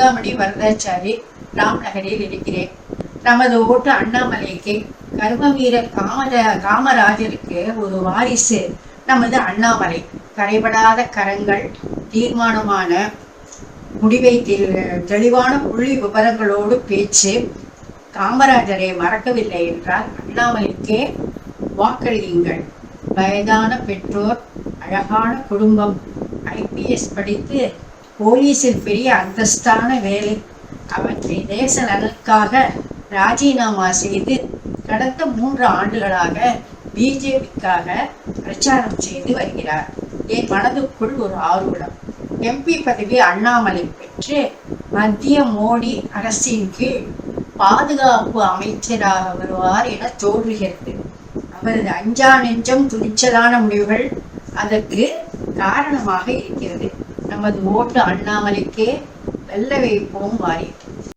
சிந்தாமணி வரதாச்சாரி, ராம்நகரில் இருக்கிறேன். நமது ஓட்டு அண்ணாமலைக்கு. கர்மவீரர் காமராஜருக்கு ஒரு வாரிசு நமது அண்ணாமலை. கரைபடாத கரங்கள், தீர்மானமான முடிவை, தெளிவான புள்ளி விவரங்களோடு பேச்சு. காமராஜரை மறக்கவில்லை என்றால் அண்ணாமலைக்கே வாக்களியுங்கள். வயதான பெற்றோர், அழகான குடும்பம், IPS படித்து போலீஸில் பெரிய அந்தஸ்தான வேலை. அவற்றை தேச நலனுக்காக ராஜினாமா செய்து கடந்த 3 ஆண்டுகளாக BJPக்காக பிரச்சாரம் செய்து வருகிறார். என் மனதுக்குள் ஒரு ஆர்வலம். MP பதவி அண்ணாமலை பெற்று மத்திய மோடி அரசின் கீழ் பாதுகாப்பு அமைச்சராக வருவார் என தோன்றுகிறது. அவரது அஞ்சா நெஞ்சம் துணிச்சலான முடிவுகள் அதற்கு காரணமாக இருக்கிறது. நமது ஓட்டு அண்ணாமலைக்கே வெல்ல வைப்போம் வாரி.